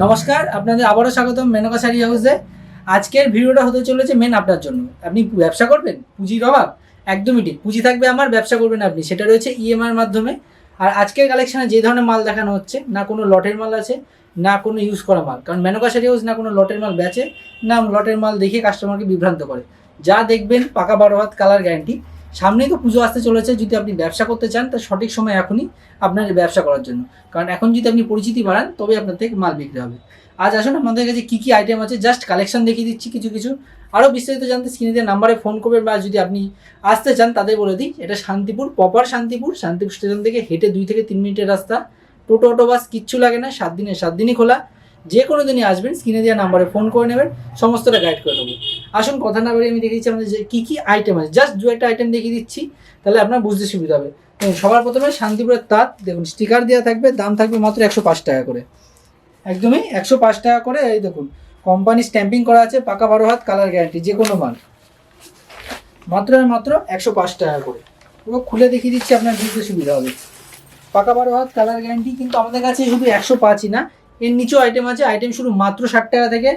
নমস্কার, আপনাদের আবারও স্বাগতম মেনকা শাড়ি হাউসে। আজকের ভিডিওটা হতে চলেছে মেন আপনার জন্য। আপনি ব্যবসা করবেন, পুঁজির অভাব, একদমই ঠিক। পুঁজি থাকবে আমার, ব্যবসা করবেন আপনি, সেটা রয়েছে ইএমআই এর মাধ্যমে। আর আজকের কালেকশানে যে ধরনের মাল দেখানো হচ্ছে, না কোনো লটের মাল আছে, না কোনো ইউজ করা মাল। কারণ মেনকা শাড়ি হাউস না কোনো লটের মাল বেচে, না লটের মাল দেখে কাস্টমারকে বিভ্রান্ত করে। যা দেখবেন পাকা 12 হাত কালার গ্যারান্টি। সামনেই তো পুজো আসতে চলেছে, যদি আপনি ব্যবসা করতে চান তার সঠিক সময় এখনই আপনার ব্যবসা করার জন্য। কারণ এখন যদি আপনি পরিচিতি বাড়ান তবে আপনার থেকে মাল বিক্রি হবে। আজ আসুন আপনাদের কাছে কী কী আইটেম আছে জাস্ট কালেকশন দেখিয়ে দিচ্ছি কিছু কিছু। আরও বিস্তারিত জানতে স্ক্রিনে দেওয়া নাম্বারে ফোন করবেন, বা যদি আপনি আসতে চান তাদের বলে দিই, এটা শান্তিপুর, প্রপার শান্তিপুর স্টেশন থেকে হেঁটে 2 থেকে 3 মিনিটের রাস্তা। টোটো অটো বাস কিচ্ছু লাগে না, 7 দিনের 7 দিনই খোলা। যে কোনো দিনই আসবেন, স্ক্রিনে দেওয়া নাম্বারে ফোন করে নেবেন, সমস্তটা গাইড করে দেবো। আসুন কথা না বাড়িয়ে আমি দেখিয়ে দিচ্ছি আমাদের যে কী কী আইটেম আছে। জাস্ট 2-1টা আইটেম দেখিয়ে দিচ্ছি, তাহলে আপনার বুঝতে সুবিধা হবে। সবার প্রথমে শান্তিপুরের তাঁত দেখুন, স্টিকার দেওয়া থাকবে, দাম থাকবে মাত্র 105 টাকা করে, একদমই 105 টাকা করে। এই দেখুন কোম্পানি স্ট্যাম্পিং করা আছে, পাকা 12 হাত কালার গ্যারান্টি, যে কোনো মাল মাত্র 105 টাকা করে। পুরো খুলে দেখিয়ে দিচ্ছি, আপনার বুঝতে সুবিধা হবে। পাকা 12 হাত কালার গ্যারান্টি। কিন্তু আমাদের কাছে শুধু 105ই না, এর নিচেও আইটেম আছে। আইটেম শুরু মাত্র 60 টাকা থেকে।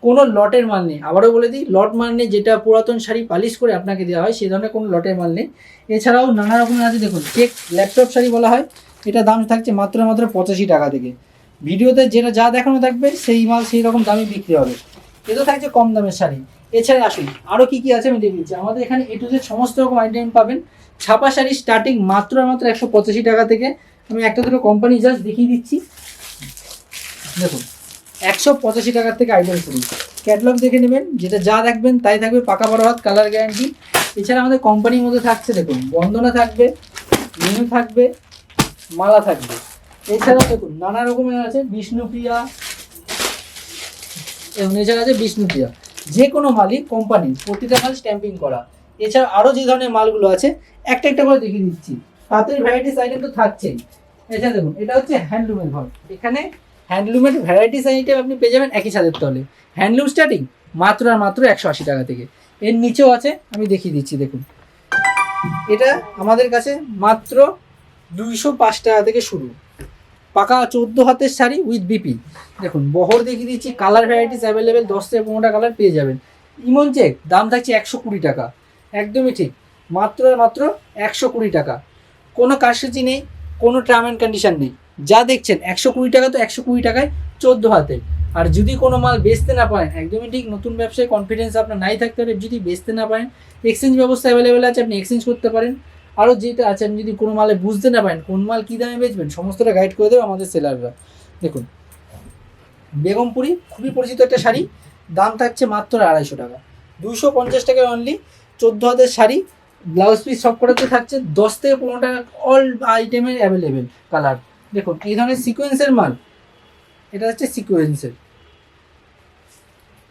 কোনো লটের মাল নেই, আবারও বলে দিই, লট মাল নেই। যেটা পুরাতন শাড়ি পালিশ করে আপনাকে দেওয়া হয় সেই ধরনের কোনো লটের মাল নেই। এছাড়াও নানা রকমের আছে, দেখুন চেক ল্যাপটপ শাড়ি বলা হয়, এটা দাম থাকছে মাত্র 85 টাকা থেকে। ভিডিওতে যেটা যা দেখানো থাকবে সেই মাল সেই রকম দামে বিক্রি হবে। এটা থাকছে কম দামের শাড়ি। এছাড়া আসুন আরও কী কী আছে আমি দেখিয়ে দিচ্ছি। আমাদের এখানে এ টু জেড সমস্ত রকম আইটেম পাবেন। ছাপা শাড়ি স্টার্টিং মাত্র 185 টাকা থেকে। আমি একটা দুটো কোম্পানি জাস্ট দেখিয়ে দিচ্ছি, দেখুন 185 টাকার থেকে আইটেম শুরু। ক্যাটলগ দেখে নেবেন, যেটা যা দেখবেন তাই থাকবে, পাকা 12 হাত কালার গ্যারান্টি। এছাড়া আমাদের কোম্পানির মধ্যে থাকছে, দেখুন বন্দনা থাকবে, মেনু থাকবে, মালা থাকবে। এছাড়াও দেখুন নানা রকমের আছে, বিষ্ণুপ্রিয়া, এবং এছাড়া আছে বিষ্ণুপ্রিয়া। যে কোনো মালই কোম্পানির, প্রতিটা মাল স্ট্যাম্পিং করা। এছাড়া আরও যে ধরনের মালগুলো আছে একটা একটা করে দেখিয়ে দিচ্ছি। তাঁতের ভ্যারাইটিস আইটেম তো থাকছেই। এছাড়া দেখুন এটা হচ্ছে হ্যান্ডলুমের ঘর। এখানে হ্যান্ডলুমের ভ্যারাইটিস আইটেম আপনি পেয়ে যাবেন একই ছাদের তলে। হ্যান্ডলুম স্টার্টিং মাত্র 180 টাকা থেকে। এর নিচেও আছে, আমি দেখিয়ে দিচ্ছি, দেখুন এটা আমাদের কাছে মাত্র 205 টাকা থেকে শুরু। পাকা 14 হাতের শাড়ি উইথ বিপি। দেখুন বহর দেখিয়ে দিচ্ছি, কালার ভ্যারাইটিস অ্যাভেলেবেল, 10 থেকে 15টা কালার পেয়ে যাবেন। ইমন চেক দাম থাকছে 120 টাকা, একদমই ঠিক, মাত্র 120 টাকা। কোনো কারসাজি নেই, কোনো টার্ম অ্যান্ড কন্ডিশন নেই। যা দেখছেন 120 টাকা, তো 120 টাকায় 14 হাতের। আর যদি কোনো মাল বেচতে না পারেন, একদমই ঠিক, নতুন ব্যবসায় কনফিডেন্স আপনার নাই থাকতে পারে, যদি বেচতে না পারেন এক্সচেঞ্জ ব্যবস্থা অ্যাভেলেবেল আছে, আপনি এক্সচেঞ্জ করতে পারেন। আরও যেটা আছে, আপনি যদি কোনো মালে বুঝতে না পারেন কোন মাল কী দামে বেচবেন, সমস্তটা গাইড করে দেবে আমাদের সেলাররা। দেখুন বেগমপুরি, খুবই পরিচিত একটা শাড়ি, দাম থাকছে মাত্র 250 টাকা, 250 টাকায় অনলি। 14 হাতের শাড়ি, ব্লাউজ পিস সব করাতে থাকছে 10 থেকে 15 টাকা, অল আইটেমের অ্যাভেলেবেল কালার। দেখুন এই ধরনের সিকোয়েন্সের মাল, এটা হচ্ছে সিকোয়েন্সের,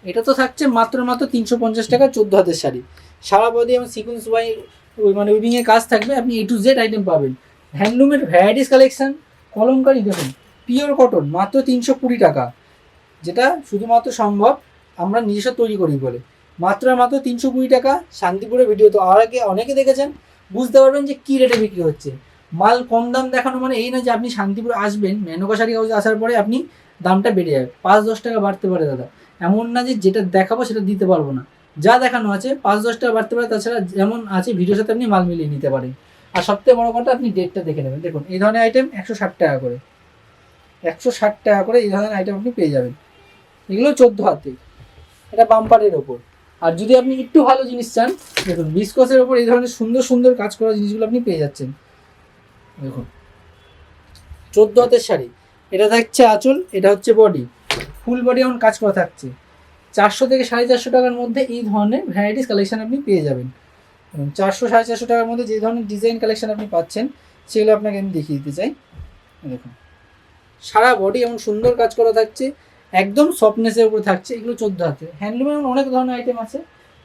এটা তো থাকছে মাত্র 350 টাকা। 14 হাতের শাড়ি, সারা বডি এবং সিকোয়েন্স মানে উইভিংয়ের কাজ থাকবে, আপনি A to Z আইটেম পাবেন। হ্যান্ডলুমের ভ্যারাইটিস কালেকশান, কলমকারি দেখুন পিওর কটন মাত্র 320 টাকা, যেটা শুধুমাত্র সম্ভব আমরা নিজস্ব তৈরি করি বলে। মাত্র 320 টাকা। শান্তিপুরের ভিডিও তো আর আগে অনেকে দেখেছেন, বুঝতে পারবেন যে কী রেটে বিক্রি হচ্ছে। মাল কম দাম দেখানো মানে এই না যে আপনি শান্তিপুর আসবেন, মেনকা শাড়ি হাউসে আসার পরে আপনি দামটা বেড়ে যাবে, 5-10 টাকা বাড়তে পারে দাদা। এমন না যে যেটা দেখাবো সেটা দিতে পারবো না, যা দেখানো আছে 5-10 টাকা বাড়তে পারে, তাছাড়া যেমন আছে ভিডিওর সাথে আপনি মাল মিলিয়ে নিতে পারেন। আর সবথেকে বড় কথা আপনি ডেটটা দেখে নেবেন। দেখুন এই ধরনের আইটেম 160 টাকা করে, 160 টাকা করে এই ধরনের আইটেম আপনি পেয়ে যাবেন। এগুলো 14 হাতে, এটা বাম্পারের ওপর। আর যদি আপনি একটু ভালো জিনিস চান, দেখুন বিস্কসের ওপর এই ধরনের সুন্দর সুন্দর কাজ করা জিনিসগুলো আপনি পেয়ে যাচ্ছেন। দেখুন 14 হাতের শাড়ি, এটা থাকছে আঁচল, এটা হচ্ছে বডি, ফুল বডি এমন কাজ করা থাকছে। 400 থেকে 450 টাকার মধ্যে এই ধরনের ভ্যারাইটিস কালেকশন আপনি পেয়ে যাবেন। 400-450 টাকার মধ্যে যে ধরনের ডিজাইন কালেকশন আপনি পাচ্ছেন সেগুলো আপনাকে আমি দেখিয়ে দিতে চাই। দেখুন সারা বডি এমন সুন্দর কাজ করা থাকছে, একদম সফটনেসের উপরে থাকছে। এগুলো 14 হাতে। হ্যান্ডলুমের এমন অনেক ধরনের আইটেম আছে,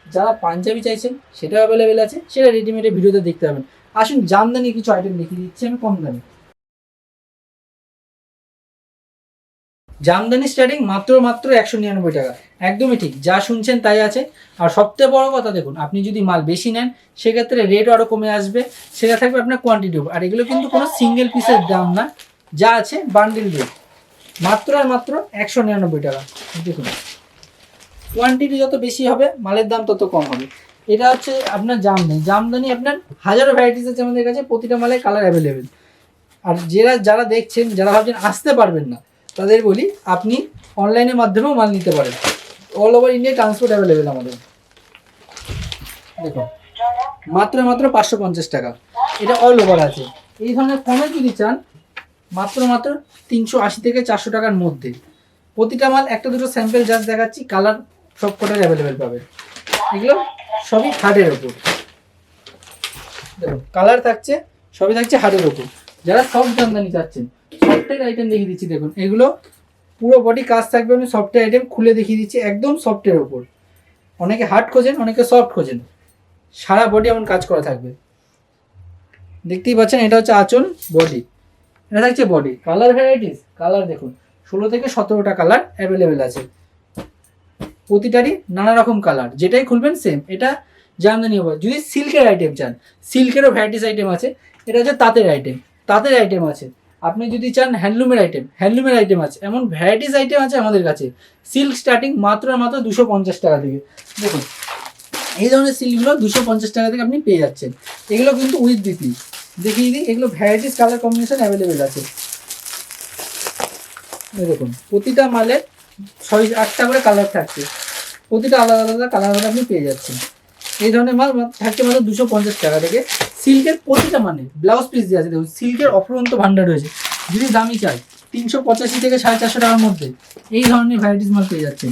যারা পাঞ্জাবি চাইছেন সেটাও অ্যাভেলেবেল আছে, সেটা রেডিমেডের ভিডিওতে দেখতে পাবেন। আসুন জামদানি কিছু আইটেম দেখিয়ে দিচ্ছি আমি কম দামে। জামদানি স্টার্টিং মাত্র 199 টাকা, একদমই ঠিক, যা শুনছেন তাই আছে। আর সবথেকে বড় কথা দেখুন, আপনি যদি মাল বেশি নেন সেক্ষেত্রে রেট আরও কমে আসবে, সেটা থাকবে আপনার কোয়ান্টিটি উপর। আর এগুলো কিন্তু কোনো সিঙ্গেল পিসের দাম না, যা আছে বান্ডিল রেট, মাত্র আর মাত্র 199 টাকা। দেখুন কোয়ান্টিটি যত বেশি হবে মালের দাম তত কম হবে। এটা হচ্ছে আপনার জামদানি আপনার হাজারো ভ্যারাইটিস আছে আমাদের কাছে, প্রতিটা মালের কালার অ্যাভেলেবেল। আর যারা দেখছেন, যারা ভাবছেন আসতে পারবেন না, তাদের বলি আপনি অনলাইনের মাধ্যমেও মাল নিতে পারেন। All over India transport available আমাদের। দেখুন মাত্র 550 টাকা, এটা অল ওভার আছে। এই ধরনের কমে যদি চান মাত্র 380 থেকে 400 টাকার মধ্যে। প্রতিটা মাল একটা দুটো স্যাম্পেল জাস্ট দেখাচ্ছি, কালার সব কটার অ্যাভেলেবেল পাবেন। এগুলো সবই হার্ডের ওপর, দেখুন কালার থাকছে, সবই থাকছে হার্ডের ওপর। যারা সফট জামদানি চাচ্ছেন, সফটের আইটেম দেখিয়ে দিচ্ছি। দেখুন এগুলো পুরো বডি কাজ থাকবে, আমি সফটের আইটেম খুলে দেখিয়ে দিচ্ছি, একদম সফটের ওপর। অনেকে হার্ড খোঁজেন, অনেকে সফট খোঁজেন, সারা বডি এমন কাজ করা থাকবে। দেখতেই পাচ্ছেন এটা হচ্ছে আঁচল, বডি, এটা থাকছে বডি। কালার ভ্যারাইটিস, কালার দেখুন 16 থেকে 17টা কালার অ্যাভেলেবেল আছে, প্রতিটারই নানা রকম কালার, যেটাই খুলবেন সেম। এটা জামদানি হবে। যদি সিল্কের আইটেম চান, সিল্কেরও ভ্যারাইটিস আইটেম আছে। এটা হচ্ছে তাঁতের আইটেম আছে। আপনি যদি চান হ্যান্ডলুমের আইটেম আছে। এমন ভ্যারাইটিস আইটেম আছে আমাদের কাছে। সিল্ক স্টার্টিং মাত্র 250 টাকা থেকে। দেখুন এই ধরনের সিল্কগুলো 250 টাকা থেকে আপনি পেয়ে যাচ্ছেন। এগুলো কিন্তু উইথ বিপি দেখিয়ে দিই, এগুলো ভ্যারাইটিস কালার কম্বিনেশন অ্যাভেলেবেল আছে। দেখুন প্রতিটা মালে 6-8টা করে কালার থাকছে, প্রতিটা আলাদা আলাদা কালার আপনি পেয়ে যাচ্ছেন। এই ধরনের মাল থাকছে মাত্র 250 টাকা থেকে। সিল্কের প্রতিটা মানে ব্লাউজ পিস দিয়ে আছে। দেখুন সিল্কের অফুরন্ত ভান্ডার রয়েছে। যদি দামি চাই 385 থেকে 450 টাকার মধ্যে এই ধরনের ভ্যারাইটিস মাল পেয়ে যাচ্ছেন।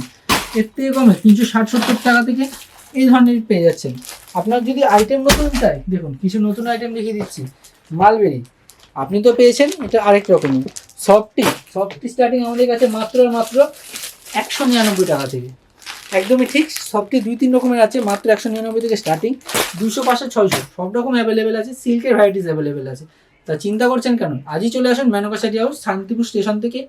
এর থেকে কমে 360-70 টাকা থেকে এই ধরনের পেয়ে যাচ্ছেন। আপনার যদি আইটেম নতুন চাই, দেখুন কিছু নতুন আইটেম দেখিয়ে দিচ্ছি। মালবেরি আপনি তো পেয়েছেন, এটা আরেক রকমের। সফটি স্টার্টিং আমাদের কাছে মাত্র 199 টাকা থেকে। একদমই ঠিক, সফটি 2-3 রকমের আছে, মাত্র 199 থেকে স্টার্টিং। 200, 500, 600 সব রকম অ্যাভেলেবেল আছে। সিল্কের ভ্যারাইটিস অ্যাভেলেবেল আছে। তা চিন্তা করছেন কেন, আজই চলে আসুন মেনকা শাড়ি হাউস, শান্তিপুর স্টেশন থেকে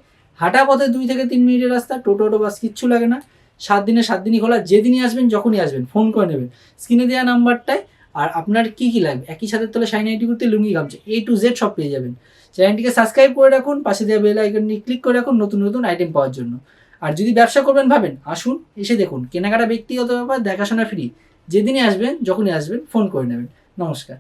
হাঁটা পথে 2 থেকে 3 মিনিটের রাস্তা। টোটো বাস কিচ্ছু লাগে না। 7 দিনে 7 দিনই খোলা, যেদিনই আসবেন যখনই আসবেন ফোন করে নেবেন স্ক্রিনে দেওয়া নাম্বারটায়। আর আপনার কি লাগবে, একই সাথে তলে শাড়ি নাইটি করতে লুঙ্গি গামছা A to Z সব পেয়ে যাবেন। চ্যানেলটিকে সাবস্ক্রাইব করে রাখুন, পাশে দেওয়া বেল আইকনটি ক্লিক করে রাখুন নতুন নতুন আইটেম পাওয়ার জন্য। আর যদি ব্যবসা করবেন ভাবেন, আসুন এসে দেখুন। কেনাকাটা ব্যক্তিগত ব্যাপার, দেখাশোনা ফ্রি। যেদিনই আসবেন যখনই আসবেন ফোন করে নেবেন। নমস্কার।